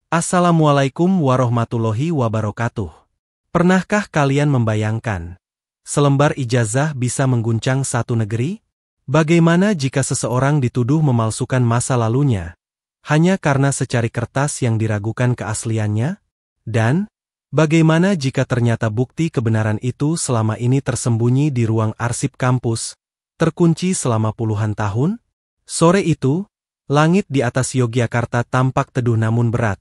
Assalamualaikum warahmatullahi wabarakatuh. Pernahkah kalian membayangkan, selembar ijazah bisa mengguncang satu negeri? Bagaimana jika seseorang dituduh memalsukan masa lalunya, hanya karena secari kertas yang diragukan keasliannya? Dan, bagaimana jika ternyata bukti kebenaran itu selama ini tersembunyi di ruang arsip kampus, terkunci selama puluhan tahun? Sore itu, langit di atas Yogyakarta tampak teduh namun berat,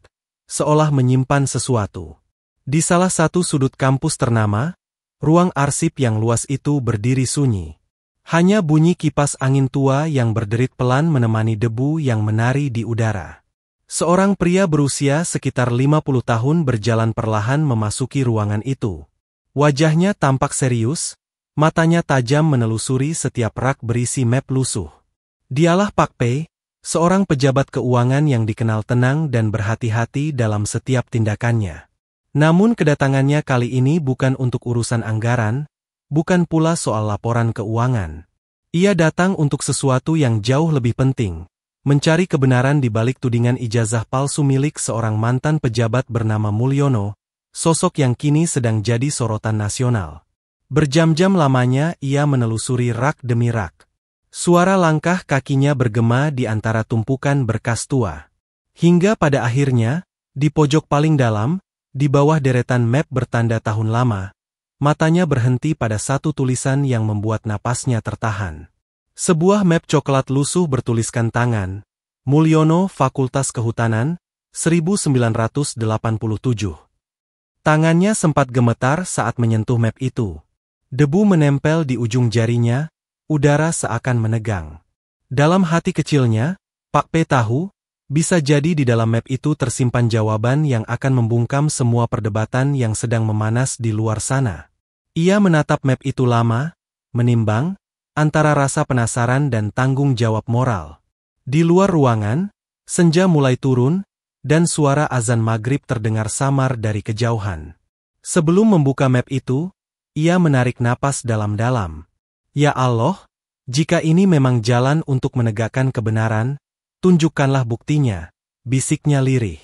seolah menyimpan sesuatu. Di salah satu sudut kampus ternama, ruang arsip yang luas itu berdiri sunyi. Hanya bunyi kipas angin tua yang berderit pelan menemani debu yang menari di udara. Seorang pria berusia sekitar 50 tahun berjalan perlahan memasuki ruangan itu. Wajahnya tampak serius, matanya tajam menelusuri setiap rak berisi map lusuh. Dialah Pak P, seorang pejabat keuangan yang dikenal tenang dan berhati-hati dalam setiap tindakannya. Namun kedatangannya kali ini bukan untuk urusan anggaran, bukan pula soal laporan keuangan. Ia datang untuk sesuatu yang jauh lebih penting, mencari kebenaran di balik tudingan ijazah palsu milik seorang mantan pejabat bernama Mulyono, sosok yang kini sedang jadi sorotan nasional. Berjam-jam lamanya ia menelusuri rak demi rak. Suara langkah kakinya bergema di antara tumpukan berkas tua. Hingga pada akhirnya, di pojok paling dalam, di bawah deretan map bertanda tahun lama, matanya berhenti pada satu tulisan yang membuat napasnya tertahan. Sebuah map coklat lusuh bertuliskan tangan, Mulyono Fakultas Kehutanan, 1987. Tangannya sempat gemetar saat menyentuh map itu. Debu menempel di ujung jarinya, udara seakan menegang. Dalam hati kecilnya, Pak P tahu, bisa jadi di dalam map itu tersimpan jawaban yang akan membungkam semua perdebatan yang sedang memanas di luar sana. Ia menatap map itu lama, menimbang, antara rasa penasaran dan tanggung jawab moral. Di luar ruangan, senja mulai turun, dan suara azan maghrib terdengar samar dari kejauhan. Sebelum membuka map itu, ia menarik napas dalam-dalam. Ya Allah, jika ini memang jalan untuk menegakkan kebenaran, tunjukkanlah buktinya, bisiknya lirih.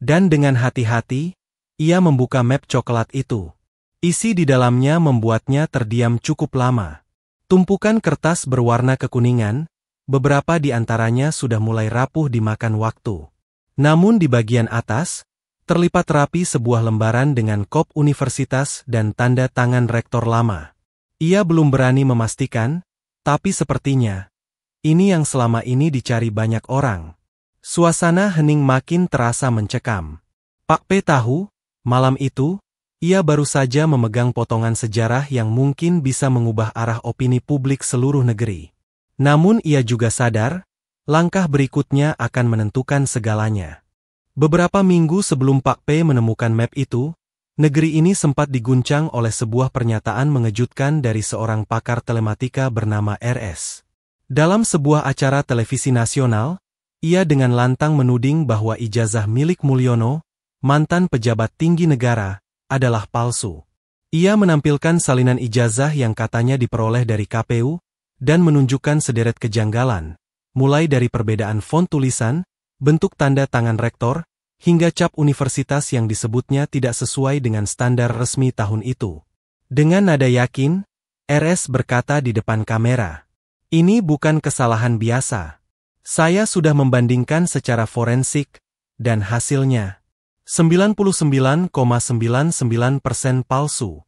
Dan dengan hati-hati, ia membuka map coklat itu. Isi di dalamnya membuatnya terdiam cukup lama. Tumpukan kertas berwarna kekuningan, beberapa di antaranya sudah mulai rapuh dimakan waktu. Namun di bagian atas, terlipat rapi sebuah lembaran dengan kop universitas dan tanda tangan rektor lama. Ia belum berani memastikan, tapi sepertinya, ini yang selama ini dicari banyak orang. Suasana hening makin terasa mencekam. Pak P tahu, malam itu, ia baru saja memegang potongan sejarah yang mungkin bisa mengubah arah opini publik seluruh negeri. Namun ia juga sadar, langkah berikutnya akan menentukan segalanya. Beberapa minggu sebelum Pak P menemukan map itu, negeri ini sempat diguncang oleh sebuah pernyataan mengejutkan dari seorang pakar telematika bernama RS. Dalam sebuah acara televisi nasional, ia dengan lantang menuding bahwa ijazah milik Mulyono, mantan pejabat tinggi negara, adalah palsu. Ia menampilkan salinan ijazah yang katanya diperoleh dari KPU, dan menunjukkan sederet kejanggalan, mulai dari perbedaan font tulisan, bentuk tanda tangan rektor, hingga cap universitas yang disebutnya tidak sesuai dengan standar resmi tahun itu. Dengan nada yakin, RS berkata di depan kamera, "Ini bukan kesalahan biasa. Saya sudah membandingkan secara forensik, dan hasilnya 99,99% palsu."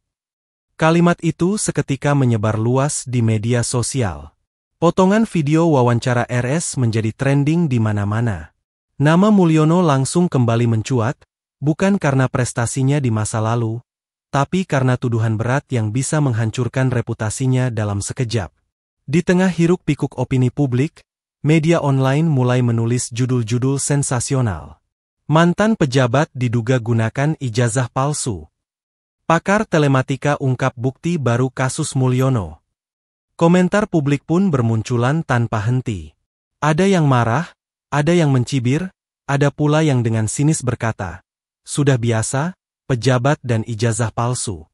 Kalimat itu seketika menyebar luas di media sosial. Potongan video wawancara RS menjadi trending di mana-mana. Nama Mulyono langsung kembali mencuat, bukan karena prestasinya di masa lalu, tapi karena tuduhan berat yang bisa menghancurkan reputasinya dalam sekejap. Di tengah hiruk-pikuk opini publik, media online mulai menulis judul-judul sensasional. Mantan pejabat diduga gunakan ijazah palsu. Pakar telematika ungkap bukti baru kasus Mulyono. Komentar publik pun bermunculan tanpa henti. Ada yang marah, ada yang mencibir, ada pula yang dengan sinis berkata, "Sudah biasa, pejabat dan ijazah palsu."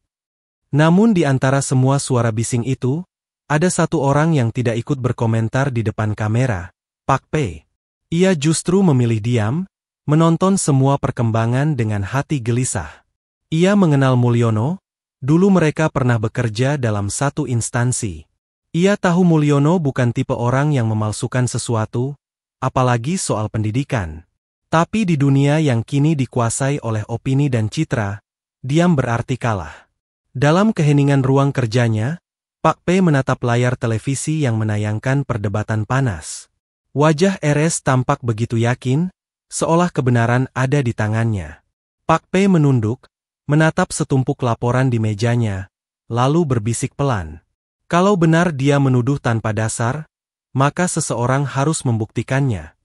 Namun di antara semua suara bising itu, ada satu orang yang tidak ikut berkomentar di depan kamera, Pak P. Ia justru memilih diam, menonton semua perkembangan dengan hati gelisah. Ia mengenal Mulyono, dulu mereka pernah bekerja dalam satu instansi. Ia tahu Mulyono bukan tipe orang yang memalsukan sesuatu, apalagi soal pendidikan. Tapi di dunia yang kini dikuasai oleh opini dan citra, diam berarti kalah. Dalam keheningan ruang kerjanya, Pak P menatap layar televisi yang menayangkan perdebatan panas. Wajah Eres tampak begitu yakin, seolah kebenaran ada di tangannya. Pak P menunduk, menatap setumpuk laporan di mejanya, lalu berbisik pelan. Kalau benar dia menuduh tanpa dasar, maka seseorang harus membuktikannya.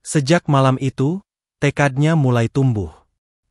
Sejak malam itu, tekadnya mulai tumbuh.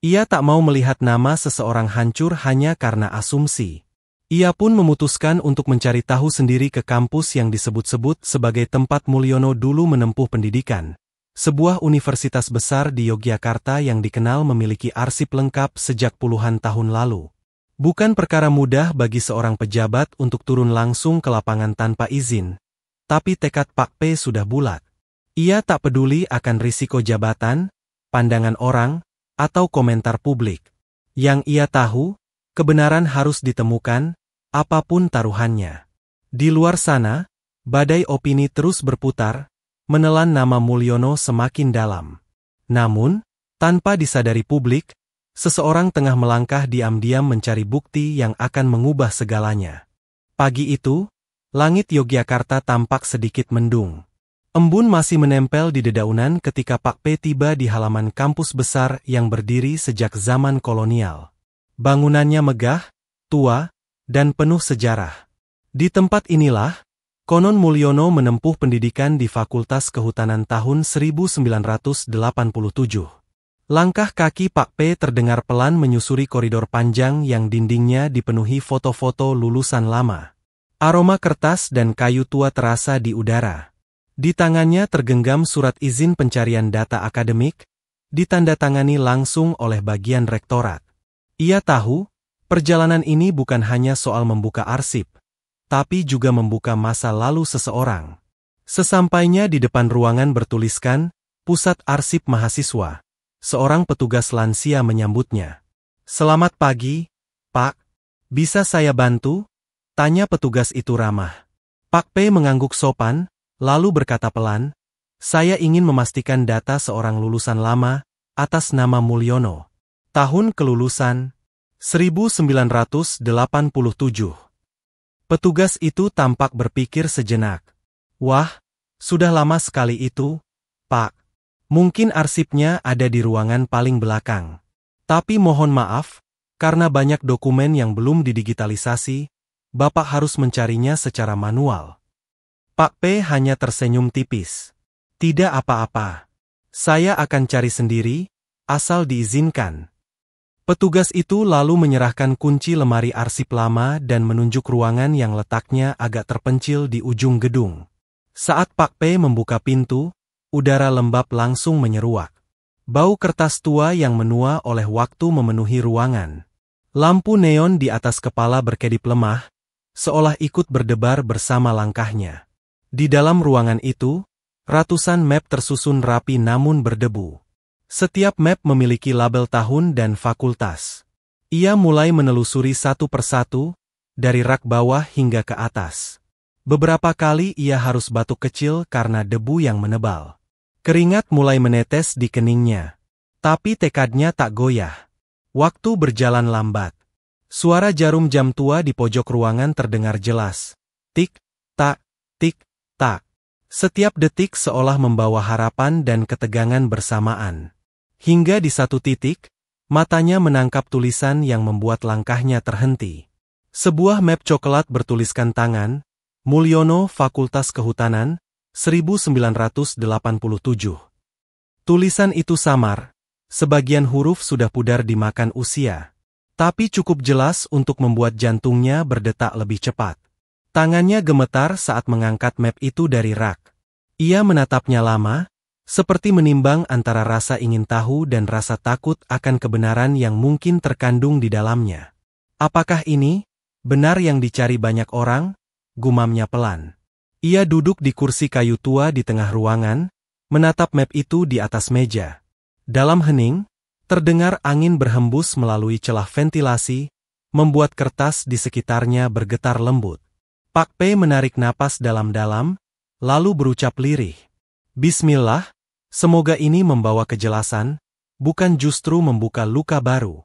Ia tak mau melihat nama seseorang hancur hanya karena asumsi. Ia pun memutuskan untuk mencari tahu sendiri ke kampus yang disebut-sebut sebagai tempat Mulyono dulu menempuh pendidikan. Sebuah universitas besar di Yogyakarta yang dikenal memiliki arsip lengkap sejak puluhan tahun lalu. Bukan perkara mudah bagi seorang pejabat untuk turun langsung ke lapangan tanpa izin, tapi tekad Pak P sudah bulat. Ia tak peduli akan risiko jabatan, pandangan orang, atau komentar publik. Yang ia tahu, kebenaran harus ditemukan, apapun taruhannya. Di luar sana, badai opini terus berputar, menelan nama Mulyono semakin dalam. Namun, tanpa disadari publik, seseorang tengah melangkah diam-diam mencari bukti yang akan mengubah segalanya. Pagi itu, langit Yogyakarta tampak sedikit mendung. Embun masih menempel di dedaunan ketika Pak P tiba di halaman kampus besar yang berdiri sejak zaman kolonial. Bangunannya megah, tua, dan penuh sejarah. Di tempat inilah, konon Mulyono menempuh pendidikan di Fakultas Kehutanan tahun 1987. Langkah kaki Pak P terdengar pelan menyusuri koridor panjang yang dindingnya dipenuhi foto-foto lulusan lama. Aroma kertas dan kayu tua terasa di udara. Di tangannya tergenggam surat izin pencarian data akademik, ditandatangani langsung oleh bagian rektorat. Ia tahu, perjalanan ini bukan hanya soal membuka arsip, tapi juga membuka masa lalu seseorang. Sesampainya di depan ruangan bertuliskan, Pusat Arsip Mahasiswa. Seorang petugas lansia menyambutnya. "Selamat pagi, Pak. Bisa saya bantu?" tanya petugas itu ramah. Pak P mengangguk sopan, lalu berkata pelan, "Saya ingin memastikan data seorang lulusan lama, atas nama Mulyono. Tahun kelulusan, 1987. Petugas itu tampak berpikir sejenak. "Wah, sudah lama sekali itu, Pak. Mungkin arsipnya ada di ruangan paling belakang. Tapi mohon maaf, karena banyak dokumen yang belum didigitalisasi, Bapak harus mencarinya secara manual." Pak P hanya tersenyum tipis. "Tidak apa-apa. Saya akan cari sendiri, asal diizinkan." Petugas itu lalu menyerahkan kunci lemari arsip lama dan menunjuk ruangan yang letaknya agak terpencil di ujung gedung. Saat Pak P membuka pintu, udara lembab langsung menyeruak. Bau kertas tua yang menua oleh waktu memenuhi ruangan. Lampu neon di atas kepala berkedip lemah, seolah ikut berdebar bersama langkahnya. Di dalam ruangan itu, ratusan map tersusun rapi namun berdebu. Setiap map memiliki label tahun dan fakultas. Ia mulai menelusuri satu persatu, dari rak bawah hingga ke atas. Beberapa kali ia harus batuk kecil karena debu yang menebal. Keringat mulai menetes di keningnya. Tapi tekadnya tak goyah. Waktu berjalan lambat. Suara jarum jam tua di pojok ruangan terdengar jelas. Tik, tak, tik, tak. Setiap detik seolah membawa harapan dan ketegangan bersamaan. Hingga di satu titik, matanya menangkap tulisan yang membuat langkahnya terhenti. Sebuah map coklat bertuliskan tangan, Mulyono Fakultas Kehutanan, 1987. Tulisan itu samar, sebagian huruf sudah pudar dimakan usia. Tapi cukup jelas untuk membuat jantungnya berdetak lebih cepat. Tangannya gemetar saat mengangkat map itu dari rak. Ia menatapnya lama, seperti menimbang antara rasa ingin tahu dan rasa takut akan kebenaran yang mungkin terkandung di dalamnya. "Apakah ini benar yang dicari banyak orang?" gumamnya pelan. Ia duduk di kursi kayu tua di tengah ruangan, menatap map itu di atas meja. Dalam hening, terdengar angin berhembus melalui celah ventilasi, membuat kertas di sekitarnya bergetar lembut. Pak P menarik napas dalam-dalam, lalu berucap lirih. Bismillah, semoga ini membawa kejelasan, bukan justru membuka luka baru.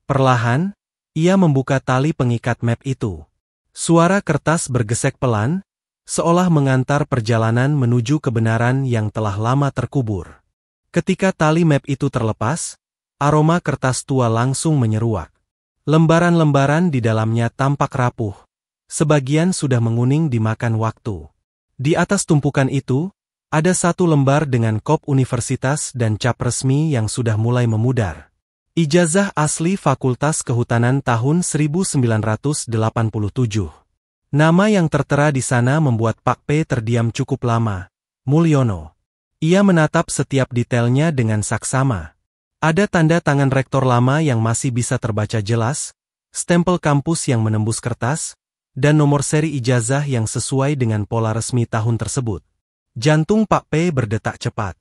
Perlahan, ia membuka tali pengikat map itu. Suara kertas bergesek pelan, seolah mengantar perjalanan menuju kebenaran yang telah lama terkubur. Ketika tali map itu terlepas, aroma kertas tua langsung menyeruak. Lembaran-lembaran di dalamnya tampak rapuh. Sebagian sudah menguning dimakan waktu. Di atas tumpukan itu, ada satu lembar dengan kop universitas dan cap resmi yang sudah mulai memudar. Ijazah asli Fakultas Kehutanan tahun 1987. Nama yang tertera di sana membuat Pak P terdiam cukup lama. Mulyono. Ia menatap setiap detailnya dengan saksama. Ada tanda tangan rektor lama yang masih bisa terbaca jelas, stempel kampus yang menembus kertas, dan nomor seri ijazah yang sesuai dengan pola resmi tahun tersebut. Jantung Pak P berdetak cepat.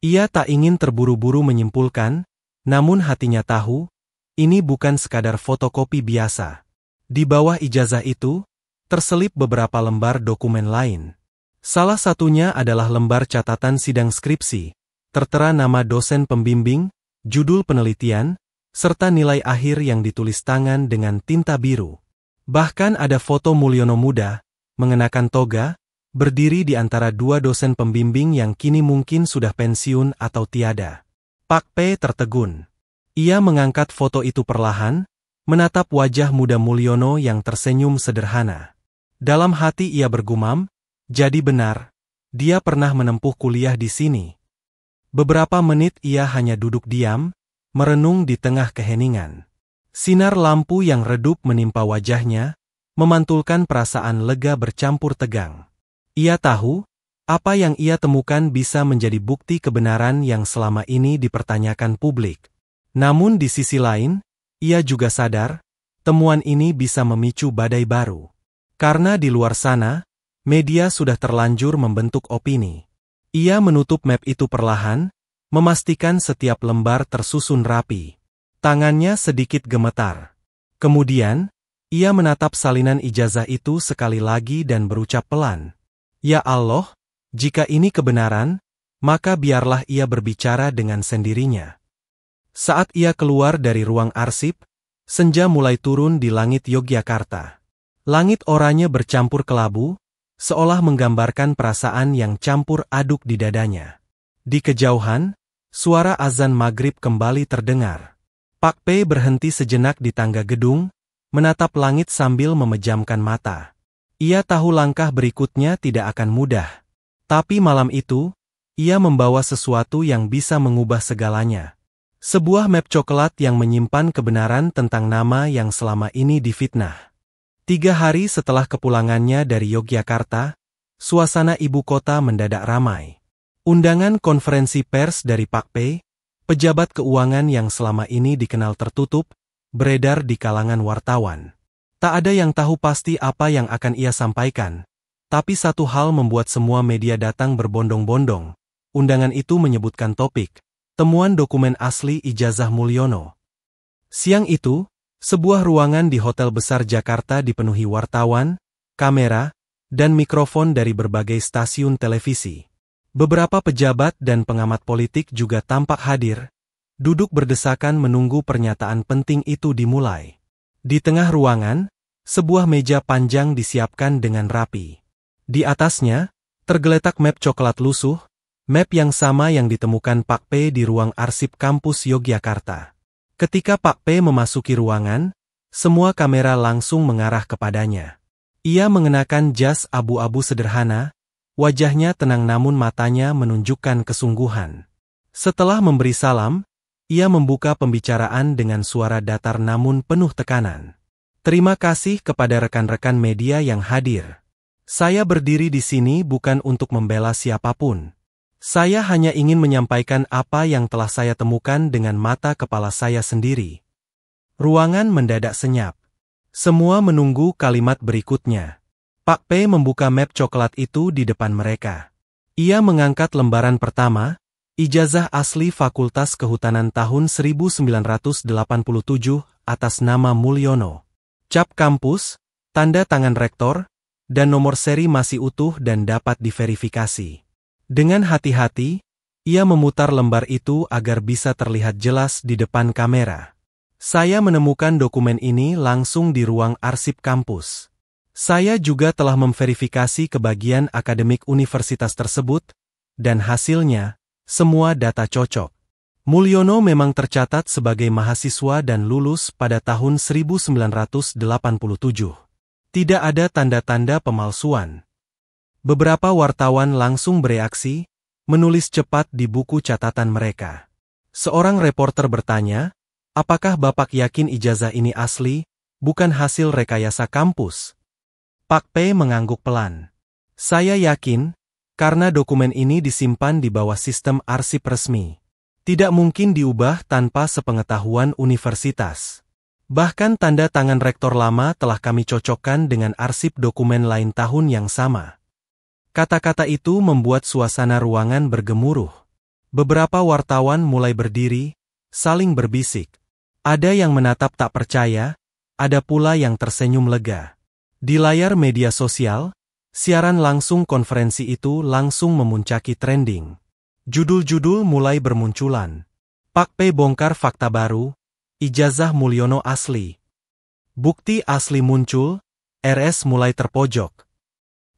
Ia tak ingin terburu-buru menyimpulkan, namun hatinya tahu, ini bukan sekadar fotokopi biasa. Di bawah ijazah itu, terselip beberapa lembar dokumen lain. Salah satunya adalah lembar catatan sidang skripsi, tertera nama dosen pembimbing, judul penelitian, serta nilai akhir yang ditulis tangan dengan tinta biru. Bahkan ada foto Mulyono muda, mengenakan toga, berdiri di antara dua dosen pembimbing yang kini mungkin sudah pensiun atau tiada. Pak P tertegun. Ia mengangkat foto itu perlahan, menatap wajah muda Mulyono yang tersenyum sederhana. Dalam hati ia bergumam, jadi benar, dia pernah menempuh kuliah di sini. Beberapa menit ia hanya duduk diam, merenung di tengah keheningan. Sinar lampu yang redup menimpa wajahnya, memantulkan perasaan lega bercampur tegang. Ia tahu, apa yang ia temukan bisa menjadi bukti kebenaran yang selama ini dipertanyakan publik. Namun di sisi lain, ia juga sadar, temuan ini bisa memicu badai baru. Karena di luar sana, media sudah terlanjur membentuk opini. Ia menutup map itu perlahan, memastikan setiap lembar tersusun rapi. Tangannya sedikit gemetar. Kemudian, ia menatap salinan ijazah itu sekali lagi dan berucap pelan. Ya Allah, jika ini kebenaran, maka biarlah ia berbicara dengan sendirinya. Saat ia keluar dari ruang arsip, senja mulai turun di langit Yogyakarta. Langit oranye bercampur kelabu, seolah menggambarkan perasaan yang campur aduk di dadanya. Di kejauhan, suara azan maghrib kembali terdengar. Pak P berhenti sejenak di tangga gedung, menatap langit sambil memejamkan mata. Ia tahu langkah berikutnya tidak akan mudah. Tapi malam itu, ia membawa sesuatu yang bisa mengubah segalanya. Sebuah map coklat yang menyimpan kebenaran tentang nama yang selama ini difitnah. 3 hari setelah kepulangannya dari Yogyakarta, suasana ibu kota mendadak ramai. Undangan konferensi pers dari Pak P, pejabat keuangan yang selama ini dikenal tertutup, beredar di kalangan wartawan. Tak ada yang tahu pasti apa yang akan ia sampaikan, tapi satu hal membuat semua media datang berbondong-bondong. Undangan itu menyebutkan topik, temuan dokumen asli ijazah Mulyono. Siang itu, sebuah ruangan di hotel besar Jakarta dipenuhi wartawan, kamera, dan mikrofon dari berbagai stasiun televisi. Beberapa pejabat dan pengamat politik juga tampak hadir, duduk berdesakan menunggu pernyataan penting itu dimulai. Di tengah ruangan, sebuah meja panjang disiapkan dengan rapi. Di atasnya, tergeletak map coklat lusuh, map yang sama yang ditemukan Pak P di ruang arsip kampus Yogyakarta. Ketika Pak P memasuki ruangan, semua kamera langsung mengarah kepadanya. Ia mengenakan jas abu-abu sederhana, wajahnya tenang namun matanya menunjukkan kesungguhan. Setelah memberi salam, ia membuka pembicaraan dengan suara datar namun penuh tekanan. Terima kasih kepada rekan-rekan media yang hadir. Saya berdiri di sini bukan untuk membela siapapun. Saya hanya ingin menyampaikan apa yang telah saya temukan dengan mata kepala saya sendiri. Ruangan mendadak senyap. Semua menunggu kalimat berikutnya. Pak P membuka map coklat itu di depan mereka. Ia mengangkat lembaran pertama, Ijazah asli Fakultas Kehutanan tahun 1987 atas nama Mulyono. Cap kampus, tanda tangan rektor, dan nomor seri masih utuh dan dapat diverifikasi. Dengan hati-hati, ia memutar lembar itu agar bisa terlihat jelas di depan kamera. Saya menemukan dokumen ini langsung di ruang arsip kampus. Saya juga telah memverifikasi ke bagian akademik universitas tersebut, dan hasilnya, semua data cocok. Mulyono memang tercatat sebagai mahasiswa dan lulus pada tahun 1987. Tidak ada tanda-tanda pemalsuan. Beberapa wartawan langsung bereaksi, menulis cepat di buku catatan mereka. Seorang reporter bertanya, apakah Bapak yakin ijazah ini asli, bukan hasil rekayasa kampus? Pak P mengangguk pelan. Saya yakin, karena dokumen ini disimpan di bawah sistem arsip resmi. Tidak mungkin diubah tanpa sepengetahuan universitas. Bahkan tanda tangan rektor lama telah kami cocokkan dengan arsip dokumen lain tahun yang sama. Kata-kata itu membuat suasana ruangan bergemuruh. Beberapa wartawan mulai berdiri, saling berbisik. Ada yang menatap tak percaya, ada pula yang tersenyum lega. Di layar media sosial, siaran langsung konferensi itu langsung memuncaki trending. Judul-judul mulai bermunculan. Pak P bongkar fakta baru, ijazah Mulyono asli. Bukti asli muncul, RS mulai terpojok.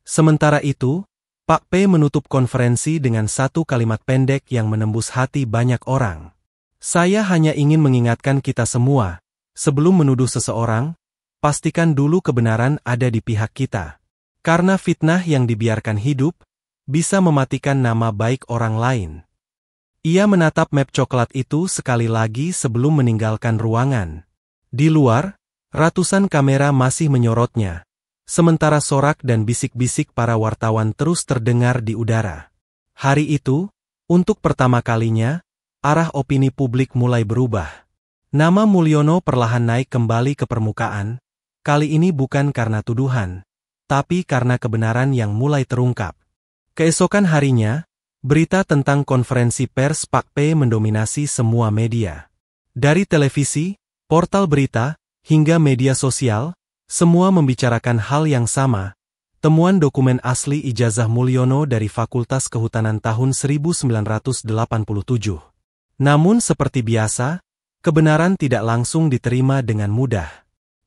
Sementara itu, Pak P menutup konferensi dengan satu kalimat pendek yang menembus hati banyak orang. Saya hanya ingin mengingatkan kita semua, sebelum menuduh seseorang, pastikan dulu kebenaran ada di pihak kita. Karena fitnah yang dibiarkan hidup, bisa mematikan nama baik orang lain. Ia menatap map coklat itu sekali lagi sebelum meninggalkan ruangan. Di luar, ratusan kamera masih menyorotnya, sementara sorak dan bisik-bisik para wartawan terus terdengar di udara. Hari itu, untuk pertama kalinya, arah opini publik mulai berubah. Nama Mulyono perlahan naik kembali ke permukaan, kali ini bukan karena tuduhan, tapi karena kebenaran yang mulai terungkap. Keesokan harinya, berita tentang konferensi pers Pak P mendominasi semua media. Dari televisi, portal berita, hingga media sosial, semua membicarakan hal yang sama, temuan dokumen asli ijazah Mulyono dari Fakultas Kehutanan tahun 1987. Namun seperti biasa, kebenaran tidak langsung diterima dengan mudah.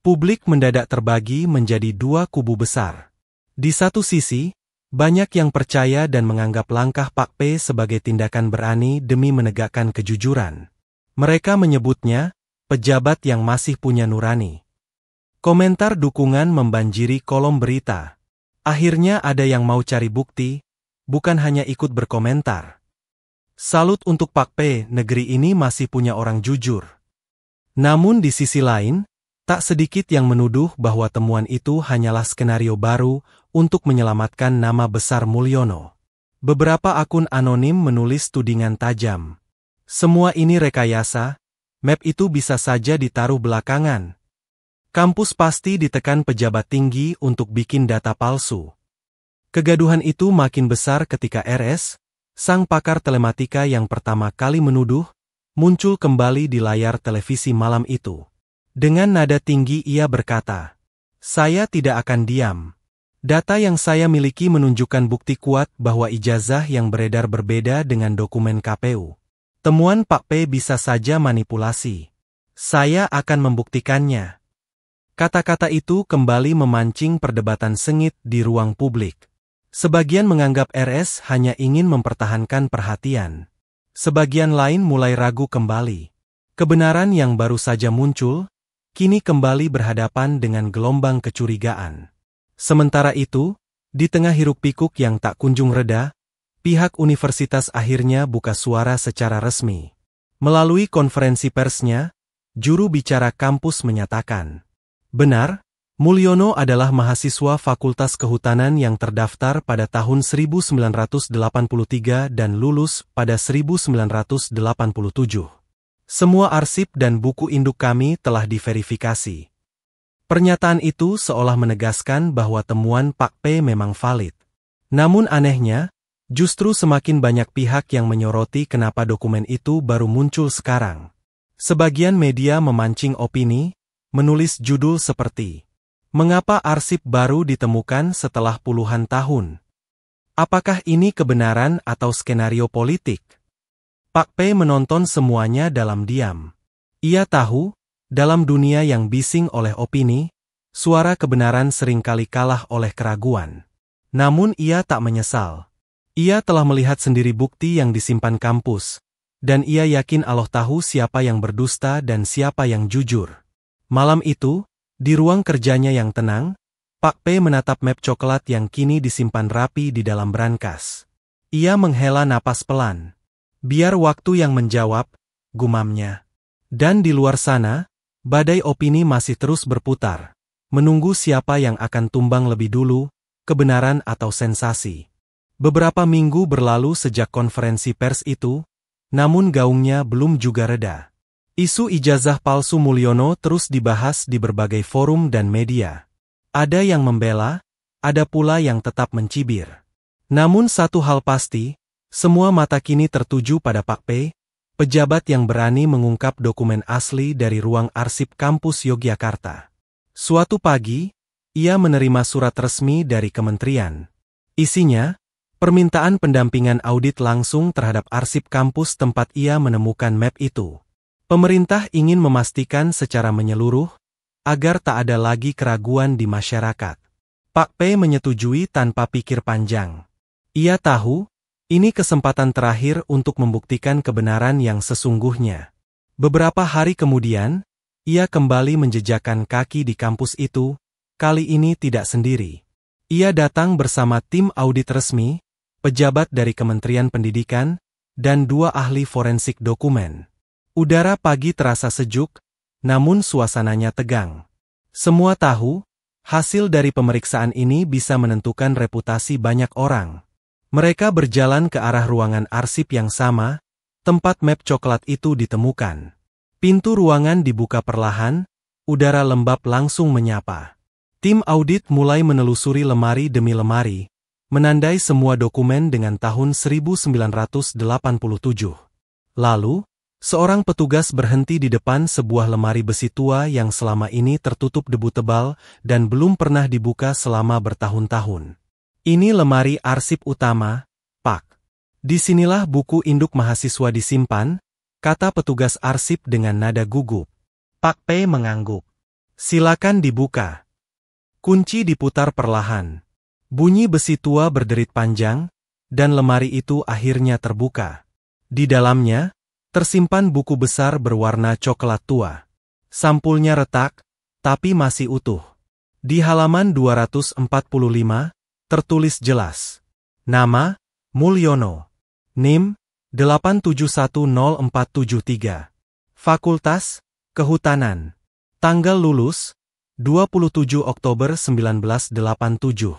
Publik mendadak terbagi menjadi dua kubu besar. Di satu sisi, banyak yang percaya dan menganggap langkah Pak P sebagai tindakan berani demi menegakkan kejujuran. Mereka menyebutnya, pejabat yang masih punya nurani. Komentar dukungan membanjiri kolom berita. Akhirnya ada yang mau cari bukti, bukan hanya ikut berkomentar. Salut untuk Pak P, negeri ini masih punya orang jujur. Namun di sisi lain, tak sedikit yang menuduh bahwa temuan itu hanyalah skenario baru untuk menyelamatkan nama besar Mulyono. Beberapa akun anonim menulis tudingan tajam. Semua ini rekayasa, map itu bisa saja ditaruh belakangan. Kampus pasti ditekan pejabat tinggi untuk bikin data palsu. Kegaduhan itu makin besar ketika RS, sang pakar telematika yang pertama kali menuduh, muncul kembali di layar televisi malam itu. Dengan nada tinggi ia berkata, "Saya tidak akan diam. Data yang saya miliki menunjukkan bukti kuat bahwa ijazah yang beredar berbeda dengan dokumen KPU. Temuan Pak P bisa saja manipulasi. Saya akan membuktikannya." Kata-kata itu kembali memancing perdebatan sengit di ruang publik. Sebagian menganggap RS hanya ingin mempertahankan perhatian. Sebagian lain mulai ragu kembali. Kebenaran yang baru saja muncul, kini kembali berhadapan dengan gelombang kecurigaan. Sementara itu, di tengah hiruk-pikuk yang tak kunjung reda, pihak universitas akhirnya buka suara secara resmi. Melalui konferensi persnya, juru bicara kampus menyatakan, "Benar, Mulyono adalah mahasiswa Fakultas Kehutanan yang terdaftar pada tahun 1983 dan lulus pada 1987. Semua arsip dan buku induk kami telah diverifikasi." Pernyataan itu seolah menegaskan bahwa temuan Pak P memang valid. Namun anehnya, Justru semakin banyak pihak yang menyoroti kenapa dokumen itu baru muncul sekarang. Sebagian media memancing opini, menulis judul seperti, "Mengapa arsip baru ditemukan setelah puluhan tahun? Apakah ini kebenaran atau skenario politik?" Pak P menonton semuanya dalam diam. Ia tahu, dalam dunia yang bising oleh opini, suara kebenaran seringkali kalah oleh keraguan. Namun ia tak menyesal. Ia telah melihat sendiri bukti yang disimpan kampus, dan ia yakin Allah tahu siapa yang berdusta dan siapa yang jujur. Malam itu, di ruang kerjanya yang tenang, Pak P menatap map coklat yang kini disimpan rapi di dalam brankas. Ia menghela napas pelan. Biar waktu yang menjawab, gumamnya. Dan di luar sana, badai opini masih terus berputar, menunggu siapa yang akan tumbang lebih dulu, kebenaran atau sensasi. Beberapa minggu berlalu sejak konferensi pers itu, namun gaungnya belum juga reda. Isu ijazah palsu Mulyono terus dibahas di berbagai forum dan media. Ada yang membela, ada pula yang tetap mencibir. Namun satu hal pasti, semua mata kini tertuju pada Pak P, pejabat yang berani mengungkap dokumen asli dari ruang arsip kampus Yogyakarta. Suatu pagi, ia menerima surat resmi dari kementerian. Isinya, permintaan pendampingan audit langsung terhadap arsip kampus tempat ia menemukan map itu. Pemerintah ingin memastikan secara menyeluruh, agar tak ada lagi keraguan di masyarakat. Pak P menyetujui tanpa pikir panjang. Ia tahu, ini kesempatan terakhir untuk membuktikan kebenaran yang sesungguhnya. Beberapa hari kemudian, ia kembali menjejakkan kaki di kampus itu, kali ini tidak sendiri. Ia datang bersama tim audit resmi, pejabat dari Kementerian Pendidikan, dan 2 ahli forensik dokumen. Udara pagi terasa sejuk, namun suasananya tegang. Semua tahu, hasil dari pemeriksaan ini bisa menentukan reputasi banyak orang. Mereka berjalan ke arah ruangan arsip yang sama, tempat map coklat itu ditemukan. Pintu ruangan dibuka perlahan, udara lembab langsung menyapa. Tim audit mulai menelusuri lemari demi lemari, menandai semua dokumen dengan tahun 1987. Lalu, seorang petugas berhenti di depan sebuah lemari besi tua yang selama ini tertutup debu tebal dan belum pernah dibuka selama bertahun-tahun. "Ini lemari arsip utama, Pak. Disinilah buku induk mahasiswa disimpan," kata petugas arsip dengan nada gugup. Pak P mengangguk. "Silakan dibuka." Kunci diputar perlahan. Bunyi besi tua berderit panjang, dan lemari itu akhirnya terbuka. Di dalamnya, tersimpan buku besar berwarna coklat tua. Sampulnya retak, tapi masih utuh. Di halaman 245, tertulis jelas. Nama, Mulyono. NIM, 8710473. Fakultas, Kehutanan. Tanggal lulus, 27 Oktober 1987.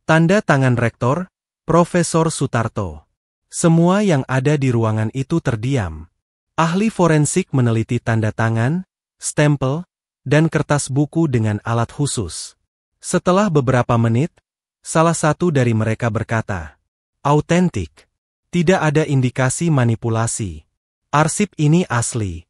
Tanda tangan Rektor, Profesor Sutarto. Semua yang ada di ruangan itu terdiam. Ahli forensik meneliti tanda tangan, stempel, dan kertas buku dengan alat khusus. Setelah beberapa menit, salah satu dari mereka berkata, "Autentik. Tidak ada indikasi manipulasi. Arsip ini asli."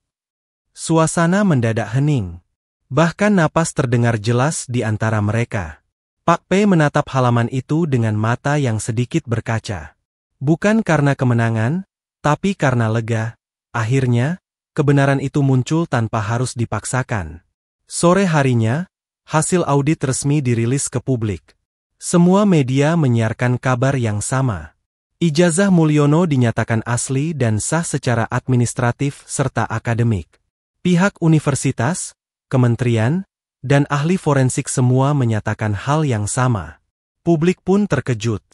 Suasana mendadak hening. Bahkan napas terdengar jelas di antara mereka. Pak P menatap halaman itu dengan mata yang sedikit berkaca. Bukan karena kemenangan, tapi karena lega. Akhirnya, kebenaran itu muncul tanpa harus dipaksakan. Sore harinya, hasil audit resmi dirilis ke publik. Semua media menyiarkan kabar yang sama. Ijazah Mulyono dinyatakan asli dan sah secara administratif serta akademik. Pihak universitas, kementerian, dan ahli forensik semua menyatakan hal yang sama. Publik pun terkejut.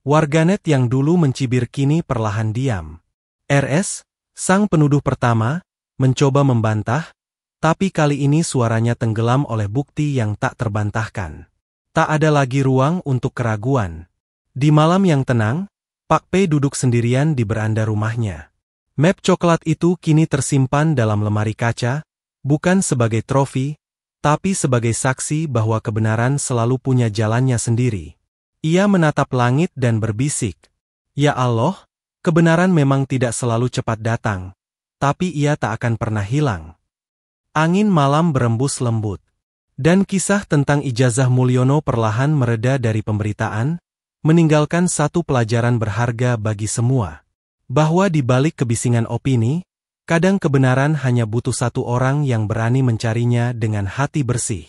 Warganet yang dulu mencibir kini perlahan diam. RS, sang penuduh pertama, mencoba membantah, tapi kali ini suaranya tenggelam oleh bukti yang tak terbantahkan. Tak ada lagi ruang untuk keraguan. Di malam yang tenang, Pak P duduk sendirian di beranda rumahnya. Map coklat itu kini tersimpan dalam lemari kaca, bukan sebagai trofi, tapi sebagai saksi bahwa kebenaran selalu punya jalannya sendiri. Ia menatap langit dan berbisik, Ya Allah, kebenaran memang tidak selalu cepat datang, tapi ia tak akan pernah hilang. Angin malam berembus lembut. Dan kisah tentang Ijazah Mulyono perlahan mereda dari pemberitaan, meninggalkan satu pelajaran berharga bagi semua. Bahwa di balik kebisingan opini, kadang kebenaran hanya butuh satu orang yang berani mencarinya dengan hati bersih.